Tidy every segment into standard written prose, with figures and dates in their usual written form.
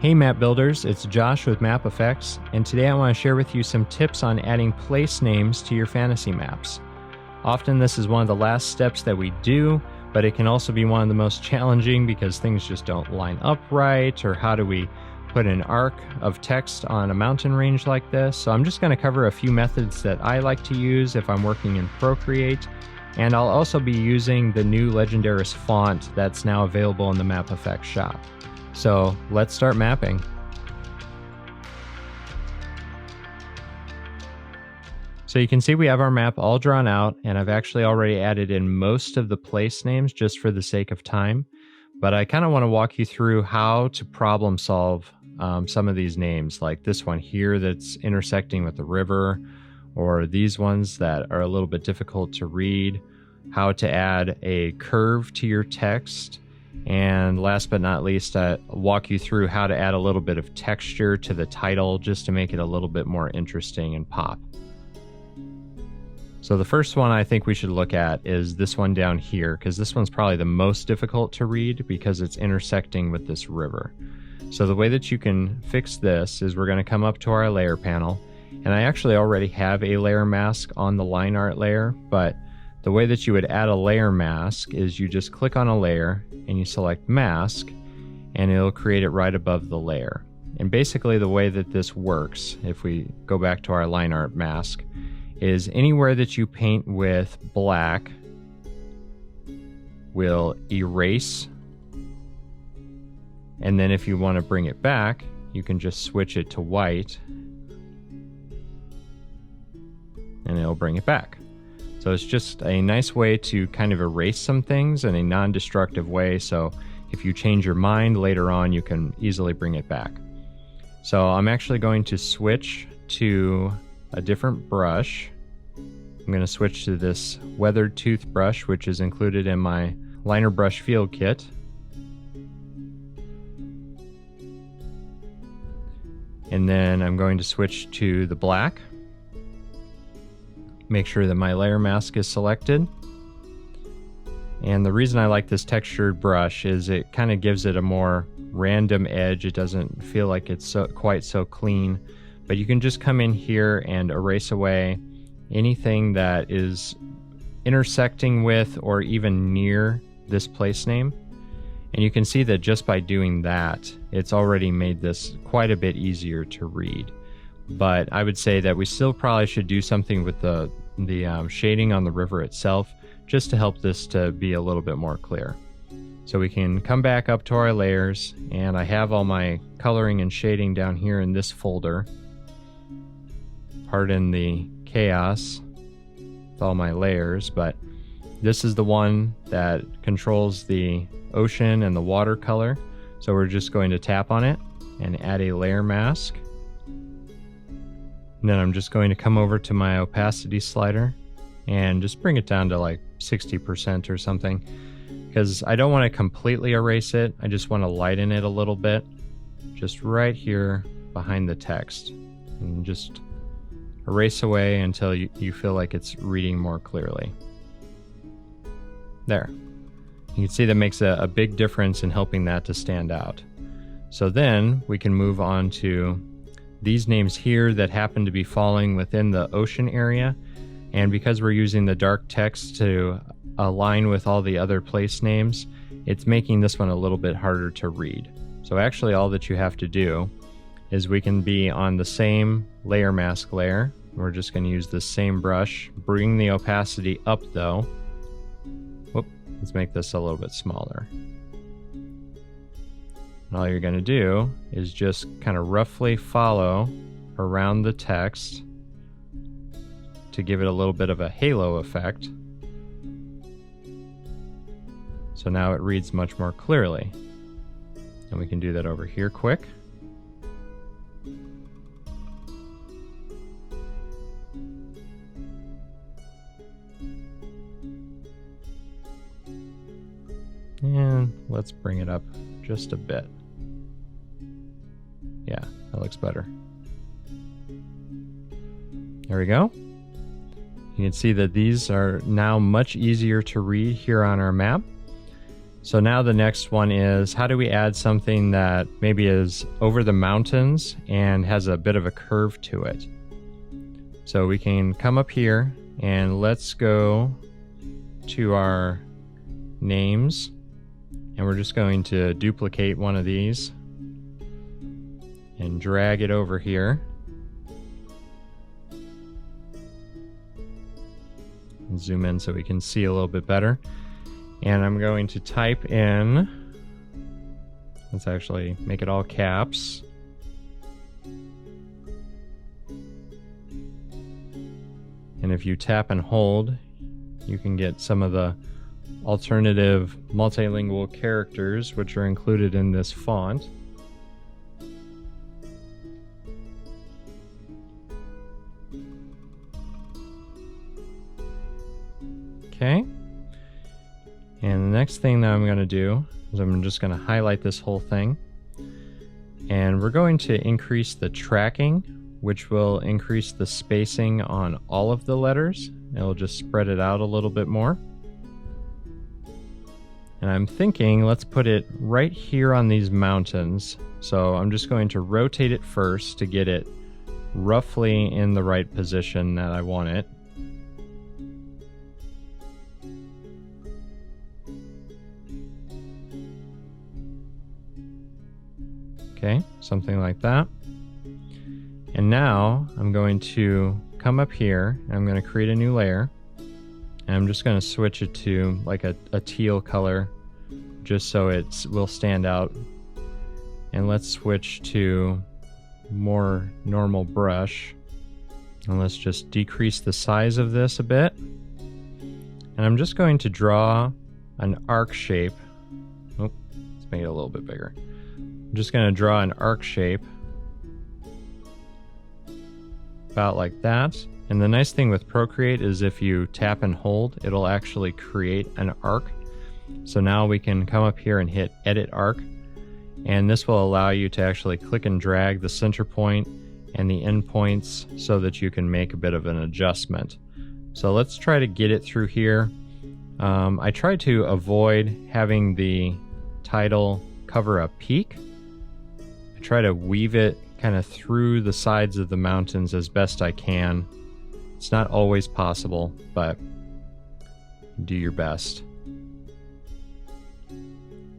Hey map builders, it's Josh with Map Effects, and today I want to share with you some tips on adding place names to your fantasy maps. Often this is one of the last steps that we do, but it can also be one of the most challenging because things just don't line up right, or how do we put an arc of text on a mountain range like this. So I'm just going to cover a few methods that I like to use if I'm working in Procreate, and I'll also be using the new Legendaris font that's now available in the Map Effects shop. So let's start mapping. So you can see we have our map all drawn out, and I've actually already added in most of the place names just for the sake of time. But I kind of want to walk you through how to problem solve some of these names, like this one here that's intersecting with the river, or these ones that are a little bit difficult to read, how to add a curve to your text. And last but not least, walk you through how to add a little bit of texture to the title just to make it a little bit more interesting and pop. So the first one I think we should look at is this one down here, because this one's probably the most difficult to read because it's intersecting with this river. So the way that you can fix this is we're going to come up to our layer panel, and I actually already have a layer mask on the line art layer, but the way that you would add a layer mask is you just click on a layer and you select mask, and it'll create it right above the layer. And basically the way that this works, if we go back to our line art mask, is anywhere that you paint with black will erase, and then if you want to bring it back, you can just switch it to white and it'll bring it back. So it's just a nice way to kind of erase some things in a non-destructive way, so if you change your mind later on, you can easily bring it back. So I'm actually going to switch to a different brush. I'm going to switch to this weathered toothbrush, which is included in my liner brush field kit. And then I'm going to switch to the black. Make sure that my layer mask is selected. And the reason I like this textured brush is it kind of gives it a more random edge. It doesn't feel like it's quite so clean, but you can just come in here and erase away anything that is intersecting with or even near this place name. And you can see that just by doing that, it's already made this quite a bit easier to read. But I would say that we still probably should do something with the shading on the river itself, just to help this to be a little bit more clear. So we can come back up to our layers, and I have all my coloring and shading down here in this folder. Pardon the chaos with all my layers, but this is the one that controls the ocean and the watercolor. So we're just going to tap on it and add a layer mask. And then I'm just going to come over to my opacity slider and just bring it down to like 60% or something, because I don't want to completely erase it. I just want to lighten it a little bit, just right here behind the text, and just erase away until you feel like it's reading more clearly. There. You can see that makes a big difference in helping that to stand out. So then we can move on to these names here that happen to be falling within the ocean area, and because we're using the dark text to align with all the other place names, it's making this one a little bit harder to read. So actually all that you have to do is we can be on the same layer mask layer. We're just going to use the same brush, bring the opacity up though. Whoop, let's make this a little bit smaller. And all you're going to do is just kind of roughly follow around the text to give it a little bit of a halo effect. So now it reads much more clearly. And we can do that over here quick. And let's bring it up just a bit. Yeah, that looks better. There we go. You can see that these are now much easier to read here on our map. So now the next one is, how do we add something that maybe is over the mountains and has a bit of a curve to it? So we can come up here and let's go to our names, and we're just going to duplicate one of these and drag it over here. And zoom in so we can see a little bit better. And I'm going to type in, let's actually make it all caps. And if you tap and hold, you can get some of the alternative multilingual characters which are included in this font. Okay. And the next thing that I'm going to do is I'm just going to highlight this whole thing. And we're going to increase the tracking, which will increase the spacing on all of the letters. It'll just spread it out a little bit more. And I'm thinking, let's put it right here on these mountains. So I'm just going to rotate it first to get it roughly in the right position that I want it. Okay, something like that. And now I'm going to come up here and I'm going to create a new layer. And I'm just going to switch it to like a teal color just so it will stand out. And let's switch to more normal brush. And let's just decrease the size of this a bit. And I'm just going to draw an arc shape. Oh, let's make it a little bit bigger. I'm just going to draw an arc shape about like that. And the nice thing with Procreate is if you tap and hold, it'll actually create an arc. So now we can come up here and hit Edit Arc, and this will allow you to actually click and drag the center point and the end points so that you can make a bit of an adjustment. So let's try to get it through here. I try to avoid having the title cover a peak. I try to weave it kind of through the sides of the mountains as best I can. It's not always possible, but do your best.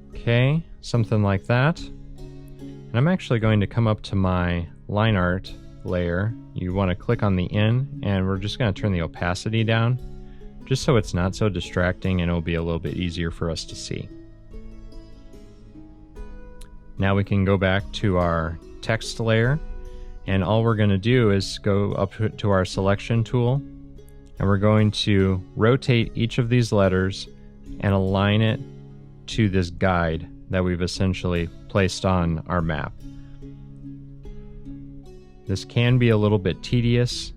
Okay, something like that. And I'm actually going to come up to my line art layer. You want to click on the in, and we're just going to turn the opacity down, just so it's not so distracting and it'll be a little bit easier for us to see. Now we can go back to our text layer, and all we're going to do is go up to our selection tool, and we're going to rotate each of these letters and align it to this guide that we've essentially placed on our map. This can be a little bit tedious,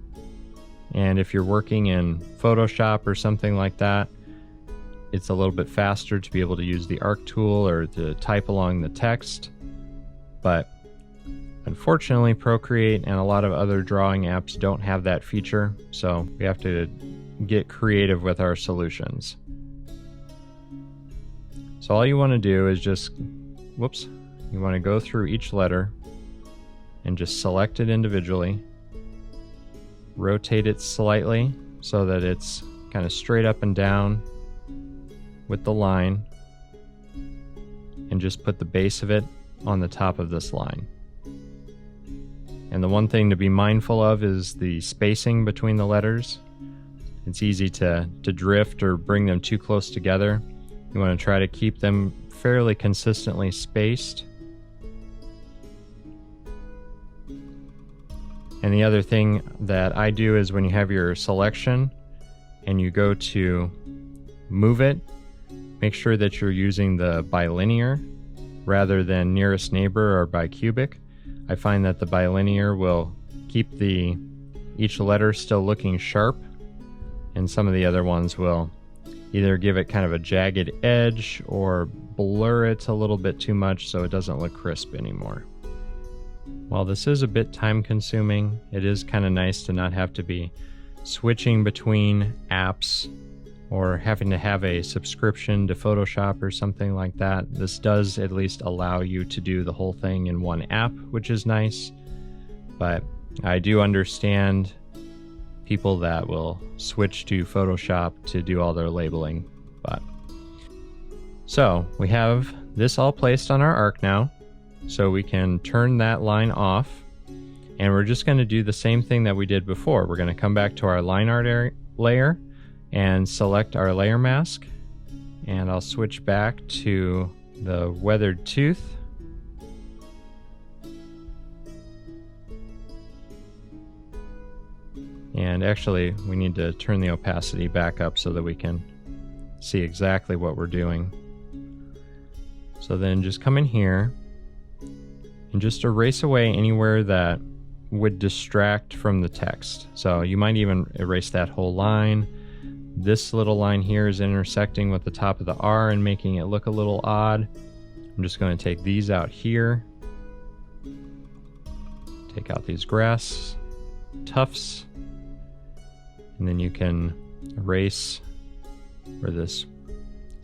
and if you're working in Photoshop or something like that, it's a little bit faster to be able to use the arc tool or to type along the text. But unfortunately, Procreate and a lot of other drawing apps don't have that feature, so we have to get creative with our solutions. So all you want to do is just, you want to go through each letter and just select it individually, rotate it slightly so that it's kind of straight up and down with the line, and just put the base of it on the top of this line. And the one thing to be mindful of is the spacing between the letters. It's easy to drift or bring them too close together. You want to try to keep them fairly consistently spaced. And the other thing that I do is when you have your selection and you go to move it, make sure that you're using the bilinear rather than nearest neighbor or bicubic. I find that the bilinear will keep each letter still looking sharp, and some of the other ones will either give it kind of a jagged edge or blur it a little bit too much so it doesn't look crisp anymore. While this is a bit time consuming, it is kind of nice to not have to be switching between apps or having to have a subscription to Photoshop or something like that. This does at least allow you to do the whole thing in one app, which is nice. But I do understand people that will switch to Photoshop to do all their labeling. So we have this all placed on our arc now, so we can turn that line off, and we're just going to do the same thing that we did before. We're going to come back to our line art layer and select our layer mask, and I'll switch back to the weathered tooth. And actually, we need to turn the opacity back up so that we can see exactly what we're doing. So then just come in here and just erase away anywhere that would distract from the text. So you might even erase that whole line. This little line here is intersecting with the top of the R and making it look a little odd. I'm just going to take these out here. Take out these grass tufts. And then you can erase where this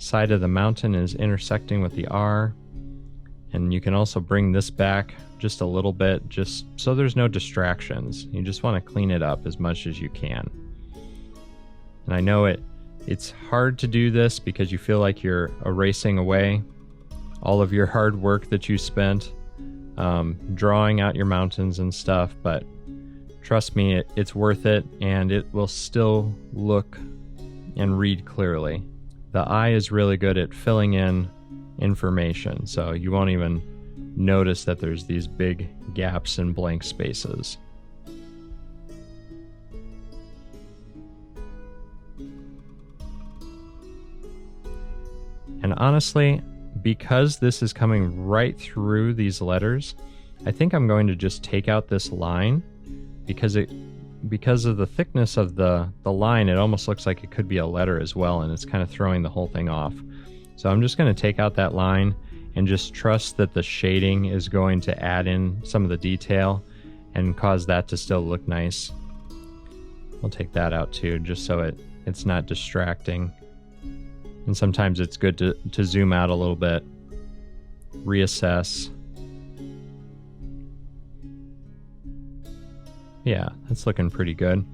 side of the mountain is intersecting with the R. And you can also bring this back just a little bit, just so there's no distractions. You just want to clean it up as much as you can. And I know it's hard to do this because you feel like you're erasing away all of your hard work that you spent drawing out your mountains and stuff, but trust me, it's worth it, and it will still look and read clearly. The eye is really good at filling in information, so you won't even notice that there's these big gaps and blank spaces. And honestly, because this is coming right through these letters, I think I'm going to just take out this line because of the thickness of the line, it almost looks like it could be a letter as well, and it's kind of throwing the whole thing off. So I'm just going to take out that line and just trust that the shading is going to add in some of the detail and cause that to still look nice. I'll take that out too, just so it's not distracting. And sometimes it's good to zoom out a little bit, reassess. Yeah, that's looking pretty good.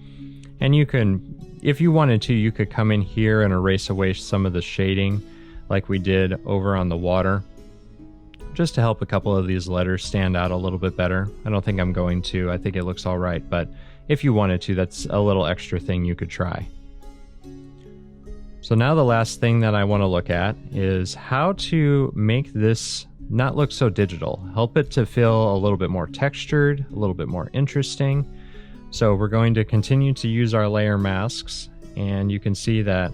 And you can, if you wanted to, you could come in here and erase away some of the shading like we did over on the water, just to help a couple of these letters stand out a little bit better. I don't think I'm going to. I think it looks all right, but if you wanted to, that's a little extra thing you could try. So now the last thing that I want to look at is how to make this not look so digital. Help it to feel a little bit more textured, a little bit more interesting. So we're going to continue to use our layer masks, and you can see that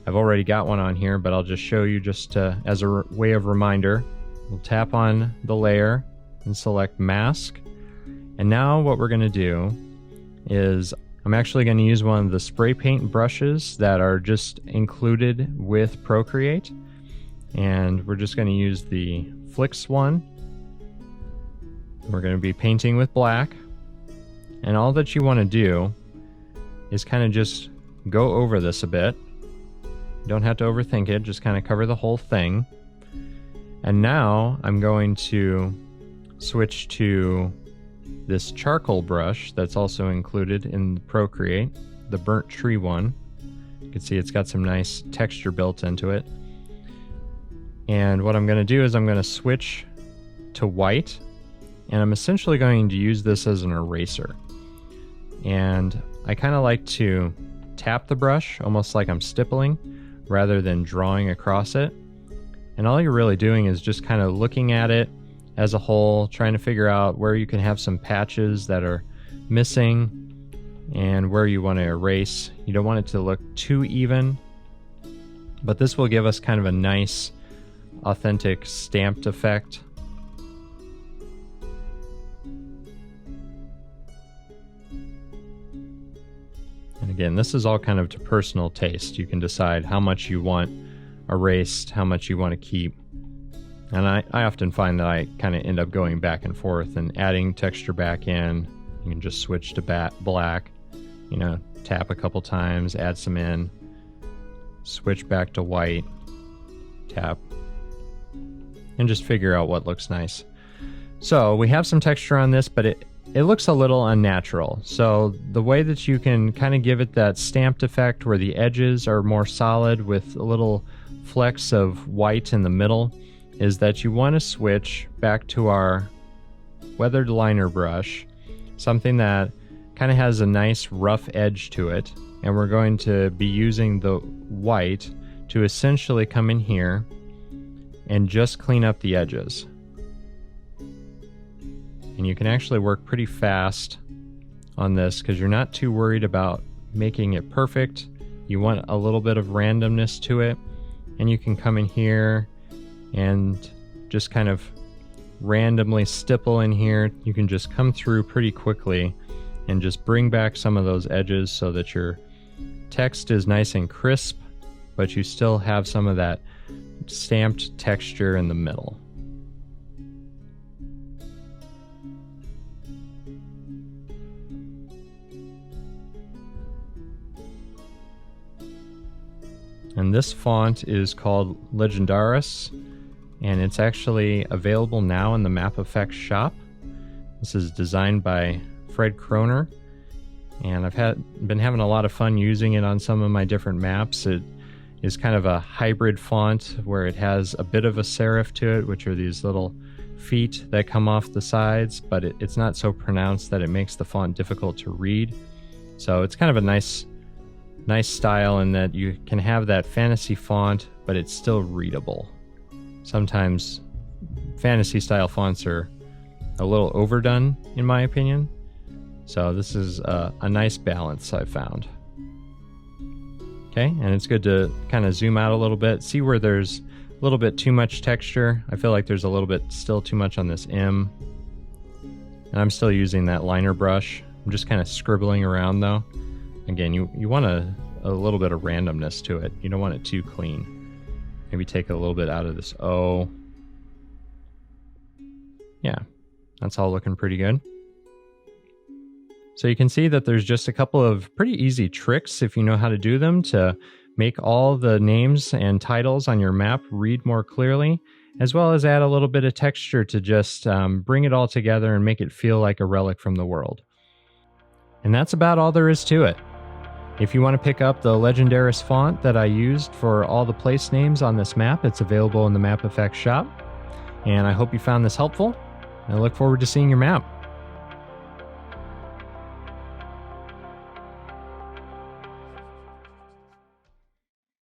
I've already got one on here, but I'll just show you just as a way of reminder. We'll tap on the layer and select mask. And now what we're going to do is I'm actually going to use one of the spray paint brushes that are just included with Procreate. And we're just going to use the Flicks one. We're going to be painting with black. And all that you want to do is kind of just go over this a bit. You don't have to overthink it, just kind of cover the whole thing. And now I'm going to switch to this charcoal brush that's also included in Procreate, the burnt tree one. You can see it's got some nice texture built into it. And what I'm going to do is I'm going to switch to white, and I'm essentially going to use this as an eraser. And I kind of like to tap the brush almost like I'm stippling rather than drawing across it. And all you're really doing is just kind of looking at it as a whole, trying to figure out where you can have some patches that are missing and where you want to erase. You don't want it to look too even, but this will give us kind of a nice, authentic stamped effect. And again, this is all kind of to personal taste. You can decide how much you want erased, how much you want to keep. And I often find that I kind of end up going back and forth and adding texture back in. You can just switch to black, tap a couple times, add some in. switch back to white, tap, and just figure out what looks nice. So we have some texture on this, but it looks a little unnatural. So the way that you can kind of give it that stamped effect where the edges are more solid with a little flecks of white in the middle is that you want to switch back to our weathered liner brush, something that kind of has a nice rough edge to it, and we're going to be using the white to essentially come in here and just clean up the edges. And you can actually work pretty fast on this because you're not too worried about making it perfect. You want a little bit of randomness to it, and you can come in here and just kind of randomly stipple in here. You can just come through pretty quickly and just bring back some of those edges so that your text is nice and crisp, but you still have some of that stamped texture in the middle. And this font is called Legendaris, and it's actually available now in the Map Effects shop. This is designed by Fred Kroner, and I've been having a lot of fun using it on some of my different maps. It is kind of a hybrid font where it has a bit of a serif to it, which are these little feet that come off the sides, but it's not so pronounced that it makes the font difficult to read. So it's kind of a nice style in that you can have that fantasy font, but it's still readable. Sometimes fantasy style fonts are a little overdone, in my opinion. So this is a nice balance I've found. Okay, and it's good to kind of zoom out a little bit, see where there's a little bit too much texture. I feel like there's a little bit still too much on this M. And I'm still using that liner brush. I'm just kind of scribbling around though. Again, you want a little bit of randomness to it. You don't want it too clean. Maybe take a little bit out of this O. Yeah, that's all looking pretty good. So you can see that there's just a couple of pretty easy tricks, if you know how to do them, to make all the names and titles on your map read more clearly, as well as add a little bit of texture to just bring it all together and make it feel like a relic from the world. And that's about all there is to it. If you want to pick up the Legendaris font that I used for all the place names on this map, it's available in the Map Effects shop. And I hope you found this helpful. I look forward to seeing your map.